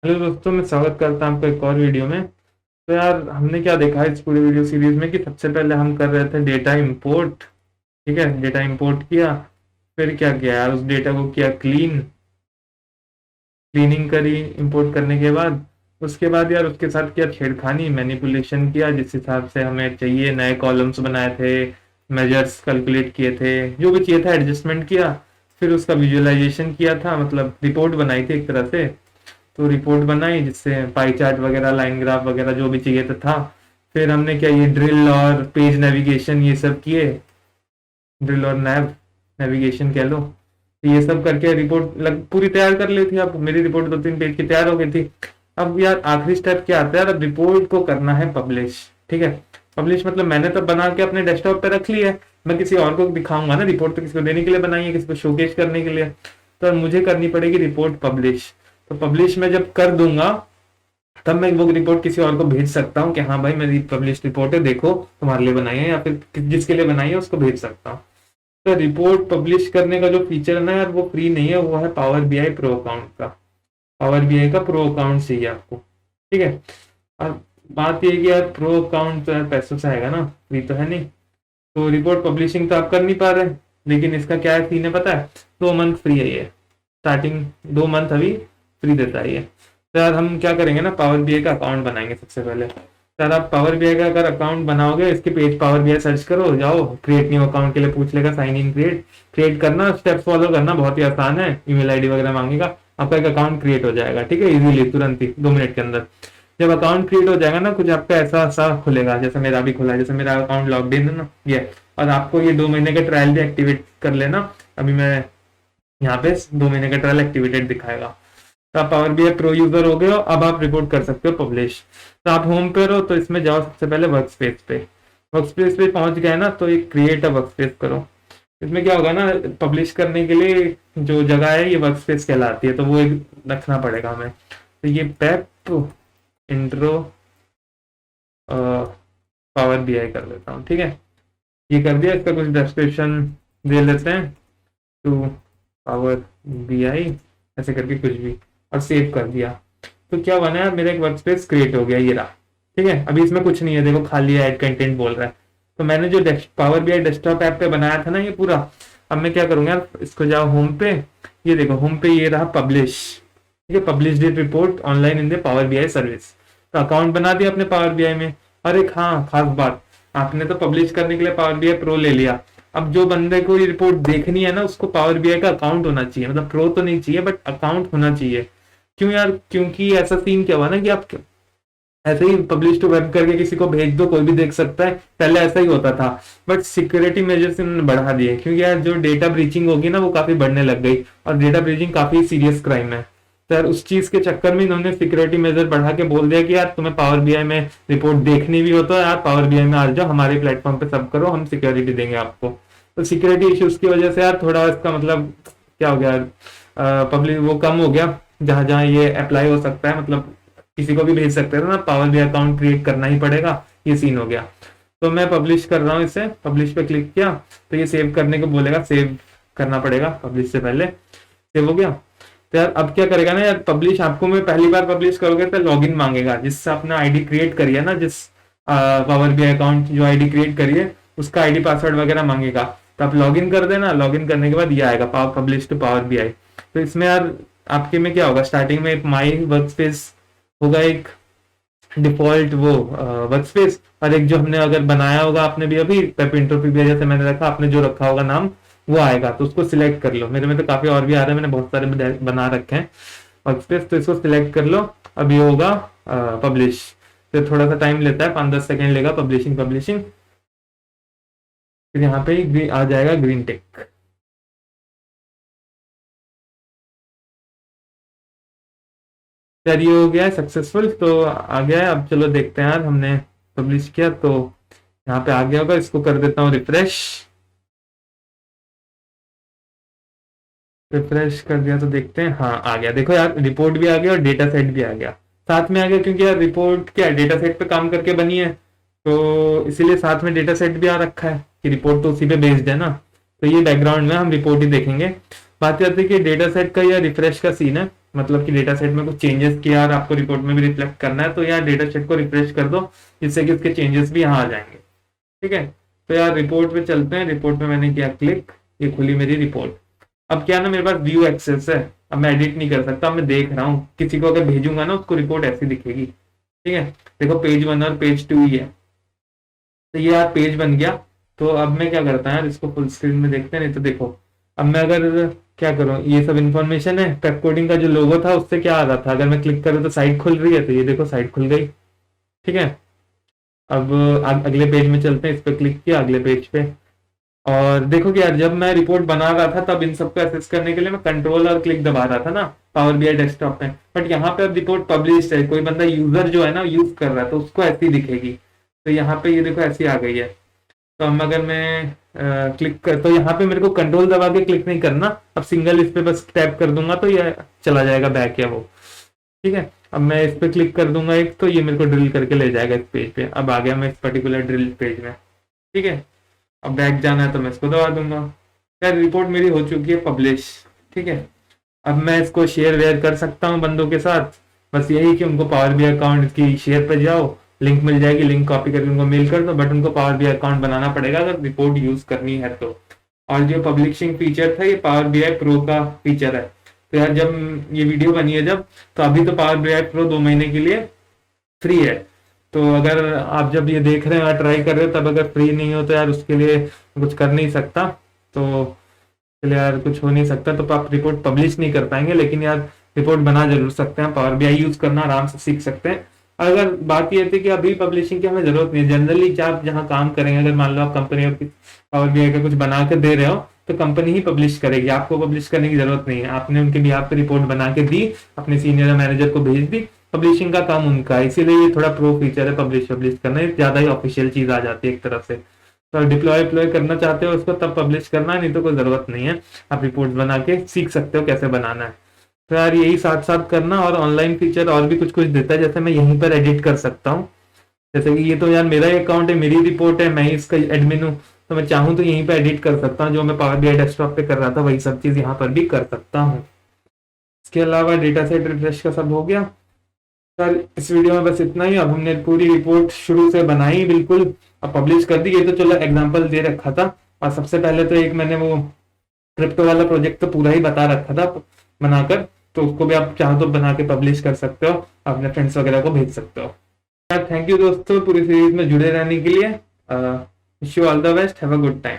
Hello दोस्तों, मैं स्वागत करता हूँ आपको एक और वीडियो में। तो यार, हमने क्या देखा है इस पूरी वीडियो सीरीज में कि सबसे पहले हम कर रहे थे डेटा इंपोर्ट। ठीक है, डेटा इंपोर्ट किया। फिर क्या किया यार, उस डेटा को किया क्लीनिंग करी इंपोर्ट करने के बाद। उसके बाद यार उसके साथ किया छेड़खानी, मैनिपुलेशन किया, जिस हिसाब से हमें चाहिए नए कॉलम्स बनाए थे, मेजर्स कैलकुलेट किए थे, जो भी चाहिए था एडजस्टमेंट किया। फिर उसका विजुअलाइजेशन किया था, मतलब रिपोर्ट बनाई थी एक तरह से। तो रिपोर्ट बनाई जिससे पाई चार्ट वगैरह, लाइन ग्राफ वगैरह जो भी चाहिए था। फिर हमने क्या ये ड्रिल और पेज नेविगेशन ये सब किए। ड्रिल और नेविगेशन कह लो। तो ये सब करके रिपोर्ट पूरी तैयार कर ली थी। अब मेरी रिपोर्ट 2-3 पेज की तैयार हो गई थी। अब यार आखिरी स्टेप क्या आता है यार, अब रिपोर्ट को करना है पब्लिश। ठीक है, पब्लिश मतलब मैंने तो बना के अपने डेस्कटॉप पे रख ली है। मैं किसी और को दिखाऊंगा ना, रिपोर्ट तो किसी को देने के लिए बनाई है, किसी को शोकेस करने के लिए। तो अब मुझे करनी पड़ेगी रिपोर्ट पब्लिश। तो पब्लिश मैं जब कर दूंगा, तब मैं वो रिपोर्ट किसी और को भेज सकता हूँ कि हाँ भाई मेरी पब्लिश रिपोर्ट है, देखो तुम्हारे लिए बनाई है, या फिर जिसके लिए बनाई है उसको भेज सकता हूँ। तो रिपोर्ट पब्लिश करने का जो फीचर है ना यार, वो फ्री नहीं है, वो है पावर बीआई प्रो अकाउंट का। पावर बीआई का प्रो अकाउंट चाहिए आपको। ठीक है। और बात ये है कि यार प्रो अकाउंट तो यार पैसों से आएगा ना, फ्री तो है नहीं। तो रिपोर्ट पब्लिशिंग तो आप कर नहीं पा रहे, लेकिन इसका क्या है सीन है पता है, 2 मंथ फ्री है ये। स्टार्टिंग 2 मंथ अभी फ्री देता है ये। तो यार हम क्या करेंगे ना, पावर बीआई का अकाउंट बनाएंगे सबसे पहले। तो यार आप पावर बीआई का अगर अकाउंट बनाओगे, इसके पेज पावर बीआई सर्च करो, जाओ क्रिएट न्यू अकाउंट के लिए पूछ लेगा, साइन इन क्रिएट क्रिएट करना, स्टेप्स फॉलो करना, बहुत ही आसान है। ईमेल आईडी वगैरह मांगेगा, आपका एक अकाउंट क्रिएट हो जाएगा। ठीक है, इजीली, तुरंत ही 2 मिनट के अंदर। जब अकाउंट क्रिएट हो जाएगा ना, कुछ आपका ऐसा सा खुलेगा, जैसे मेरा भी खुला है, जैसे मेरा अकाउंट लॉग्ड इन है ना ये। और आपको ये 2 महीने का ट्रायल भी एक्टिवेट कर लेना। अभी मैं यहाँ पे 2 महीने का ट्रायल एक्टिवेटेड दिखाएगा। तो आप पावर बीआई प्रो यूजर हो गए हो, अब आप रिपोर्ट कर सकते हो पब्लिश। तो आप होम पे रहो, तो इसमें जाओ सबसे पहले वर्क स्पेस पे। वर्क स्पेस पे पहुंच गए ना, तो एक क्रिएट अ वर्क स्पेस करो। इसमें क्या होगा ना, पब्लिश करने के लिए जो जगह है ये वर्क स्पेस कहलाती है, तो वो एक रखना पड़ेगा हमें। तो ये पेप इंट्रो पावर बीआई कर लेता हूँ। ठीक है, ये कर दिया। इसका कुछ डिस्क्रिप्शन दे लेते हैं, टू पावर बीआई ऐसे करके कुछ भी, और सेव कर दिया। तो क्या बना है, मेरा एक वर्क स्पेस क्रिएट हो गया, ये रहा। ठीक है, अभी इसमें कुछ नहीं है, देखो खाली ऐड कंटेंट बोल रहा है। तो मैंने जो पावर बीआई डेस्कटॉप ऐप पे बनाया था ना ये पूरा, अब मैं क्या करूंगा, इसको जाओ होम पे। ये देखो होम पे ये रहा पब्लिश। ठीक है, publish that report online in the Power BI service. तो अकाउंट बना दिया अपने पावर बीआई में। और एक हाँ खास बात, आपने तो पब्लिश करने के लिए पावर बीआई प्रो ले लिया। अब जो बंदे को ये रिपोर्ट देखनी है ना, उसको पावर बीआई का अकाउंट होना चाहिए, मतलब प्रो तो नहीं चाहिए बट अकाउंट होना चाहिए। क्यों यार, क्योंकि ऐसा सीन क्या हुआ ना कि आप ऐसे ही पब्लिश टू वेब करके किसी को भेज दो, कोई भी देख सकता है, पहले ऐसा ही होता था। बट सिक्योरिटी मेजर्स इन्होंने बढ़ा दिए, क्योंकि यार जो डेटा ब्रीचिंग होगी ना वो काफी बढ़ने लग गई, और डेटा ब्रीचिंग काफी सीरियस क्राइम है। तो यार उस चीज के चक्कर में इन्होंने सिक्योरिटी मेजर बढ़ा के बोल दिया कि यार तुम्हें पावर बीआई में रिपोर्ट देखनी भी हो तो यार पावर बीआई में आ जाओ, हमारे प्लेटफॉर्म पे सब करो, हम सिक्योरिटी देंगे आपको। तो सिक्योरिटी इश्यूज की वजह से यार थोड़ा इसका मतलब क्या हो गया, पब्लिक वो कम हो गया। जहां जहां ये अप्लाई हो सकता है, मतलब किसी को भी भेज सकते हैं ना, पावर बीआई अकाउंट क्रिएट करना ही पड़ेगा, ये सीन हो गया। तो मैं पब्लिश कर रहा हूँ इसे, पब्लिश पे क्लिक किया। तो ये सेव करने को बोलेगा, सेव करना पड़ेगा पब्लिश से पहले। सेव हो गया। तो यार अब क्या करेगा ना यार, पब्लिश आपको मैं पहली बार पब्लिश करोगे तो लॉगिन मांगेगा, जिससे आपने आईडी क्रिएट करी है ना, जिस पावर बीआई अकाउंट जो आईडी क्रिएट करी है उसका आईडी पासवर्ड वगैरह मांगेगा। तो आप लॉगिन कर देना, लॉगिन करने के बाद ये आएगा Power publish to Power BI. तो इसमें यार आपके में क्या होगा, स्टार्टिंग में एक माई वर्क स्पेस होगा, एक डिफॉल्ट वो वर्क स्पेस, और एक जो हमने अगर बनाया होगा आपने भी अभी पेप इंट्रो पे जैसे मैंने रखा, आपने जो रखा होगा नाम वो आएगा। तो उसको सिलेक्ट कर लो, मेरे में तो काफी और भी आ रहे हैं, मैंने बहुत सारे बना रखे हैं वर्क स्पेस। तो इसको सिलेक्ट कर लो। अब ये होगा पब्लिश। तो थोड़ा सा टाइम लेता है, 5-10 सेकेंड लेगा पब्लिशिंग पब्लिशिंग। फिर यहाँ पे आ जाएगा ग्रीन टिक। यार ये हो गया है सक्सेसफुल, तो आ गया है। अब चलो देखते हैं यार, हमने पब्लिश किया तो यहाँ पे आ गया होगा। इसको कर देता हूँ रिफ्रेश। रिफ्रेश कर दिया तो देखते हैं, हाँ आ गया। देखो यार रिपोर्ट भी आ गया और डेटा सेट भी आ गया, साथ में आ गया। क्योंकि यार रिपोर्ट क्या डेटा सेट पे काम करके बनी है, तो इसीलिए साथ में डेटा सेट भी आ रखा है कि रिपोर्ट तो उसी पे बेस्ड है ना। तो ये बैकग्राउंड में हम रिपोर्ट ही देखेंगे। बात करते हैं कि डेटा सेट का या रिफ्रेश का सीन है। मतलब कि डेटा सेट में कुछ चेंजेस किया और आपको रिपोर्ट में भी रिफ्लेक्ट करना है, तो यार डेटा सेट को रिफ्रेश कर दो, जिससे कि उसके चेंजेस भी यहाँ आ जाएंगे। ठीक है, तो यार रिपोर्ट पे चलते हैं। रिपोर्ट में मैंने किया क्लिक, ये खुली मेरी रिपोर्ट। अब क्या ना, मेरे पास व्यू एक्सेस है, अब मैं एडिट नहीं कर सकता, अब मैं देख रहा हूँ, किसी को अगर भेजूंगा ना उसको रिपोर्ट ऐसी दिखेगी। ठीक है, देखो पेज 1 और पेज 2 ही है, तो ये यार पेज बन गया। तो अब मैं क्या करता है यार, इसको फुल स्क्रीन में देखते हैं। नहीं तो देखो, अब मैं अगर क्या करूँ, ये सब इन्फॉर्मेशन है, पेप कोडिंग का जो लोगो था उससे क्या आ रहा था, अगर मैं क्लिक करूँ तो साइट खुल रही है, तो ये देखो साइट खुल गई। ठीक है, अब अगले पेज में चलते हैं, इस पर क्लिक किया अगले पेज पे, और देखो कि यार जब मैं रिपोर्ट बना रहा था तब इन सबको एक्सेस करने के लिए मैं कंट्रोल और क्लिक दबा रहा था ना पावर बीआई डेस्कटॉप पे, बट यहाँ पे अब रिपोर्ट पब्लिश है, कोई बंदा यूजर जो है ना यूज कर रहा है, तो उसको ऐसी दिखेगी। तो यहाँ पे ये देखो ऐसी आ गई है। तो अब अगर मैं क्लिक कर, तो यहाँ पे मेरे को कंट्रोल दबा के क्लिक नहीं करना, अब सिंगल इस पे बस टैप कर दूंगा तो ये चला जाएगा बैक या वो। ठीक है, अब मैं इस पे क्लिक कर दूंगा एक, तो ये मेरे को ड्रिल करके ले जाएगा इस पेज पे। अब आ गया मैं इस पर्टिकुलर ड्रिल पेज में। ठीक है, अब बैक जाना है तो मैं इसको दबा दूंगा। यार रिपोर्ट मेरी हो चुकी है पब्लिश। ठीक है, अब मैं इसको शेयर वेयर कर सकता हूँ बंदों के साथ, बस यही कि उनको पावर बी अकाउंट की शेयर पे जाओ, लिंक मिल जाएगी, लिंक कॉपी करके उनको मेल कर दो, बट उनको पावर बी अकाउंट बनाना पड़ेगा अगर रिपोर्ट यूज करनी है तो। और जो पब्लिशिंग फीचर था ये पावर बी आई प्रो का फीचर है। तो यार जब ये वीडियो बनी है जब, तो अभी तो पावर बी आई प्रो 2 महीने के लिए फ्री है। तो अगर आप जब ये देख रहे हो या ट्राई कर रहे हो तब अगर फ्री नहीं हो तो यार उसके लिए कुछ कर नहीं सकता, तो इसलिए यार कुछ हो नहीं सकता, तो आप रिपोर्ट पब्लिश नहीं कर पाएंगे, लेकिन यार रिपोर्ट बना जरूर सकते हैं, पावर बीआई यूज करना आराम से सीख सकते हैं। अगर बात ये थी कि अभी पब्लिशिंग की हमें जरूरत नहीं है, जनरली क्या आप जहाँ काम करेंगे, अगर मान लो आप कंपनी पावर बीआई का कुछ बना के दे रहे हो तो कंपनी ही पब्लिश करेगी, आपको पब्लिश करने की जरूरत नहीं है। आपने उनके बिहाफ पे रिपोर्ट बना के दी, अपने सीनियर मैनेजर को भेज दी, पब्लिशिंग का काम उनका है, इसीलिए ये थोड़ा प्रो फीचर है, पब्लिश करना, ये ज्यादा ही ऑफिशियल चीज आ जाती है एक तरफ से। तो डिप्लॉय करना चाहते हो उसको तब पब्लिश करना है, नहीं तो कोई जरूरत नहीं है, आप रिपोर्ट बना के सीख सकते हो कैसे बनाना है। तो यार यही साथ साथ करना, और ऑनलाइन फीचर और भी कुछ कुछ देता है, जैसे मैं यहीं पर एडिट कर सकता हूँ, जैसे कि ये तो यार मेरा ही अकाउंट है, मेरी रिपोर्ट है, मैं ही इसका एडमिन हूँ, तो मैं चाहूँ तो यहीं पर एडिट कर सकता हूँ, जो मैं पावर बीआई डेस्कटॉप पे कर रहा था वही सब चीज यहाँ पर भी कर सकता हूँ। इसके अलावा डेटा सेट रिफ्रेश का सब हो गया। सर इस वीडियो में बस इतना ही। अब हमने पूरी रिपोर्ट शुरू से बनाई बिल्कुल, अब पब्लिश कर दी। ये तो चलो एग्जांपल दे रखा था, और सबसे पहले तो एक मैंने वो क्रिप्टो वाला प्रोजेक्ट तो पूरा ही बता रखा था बनाकर, तो उसको भी आप चाहो तो बना के पब्लिश कर सकते हो, अपने फ्रेंड्स वगैरह को भेज सकते हो। थैंक यू दोस्तों पूरी सीरीज में जुड़े रहने के लिए। Wish you all the best, have a good time.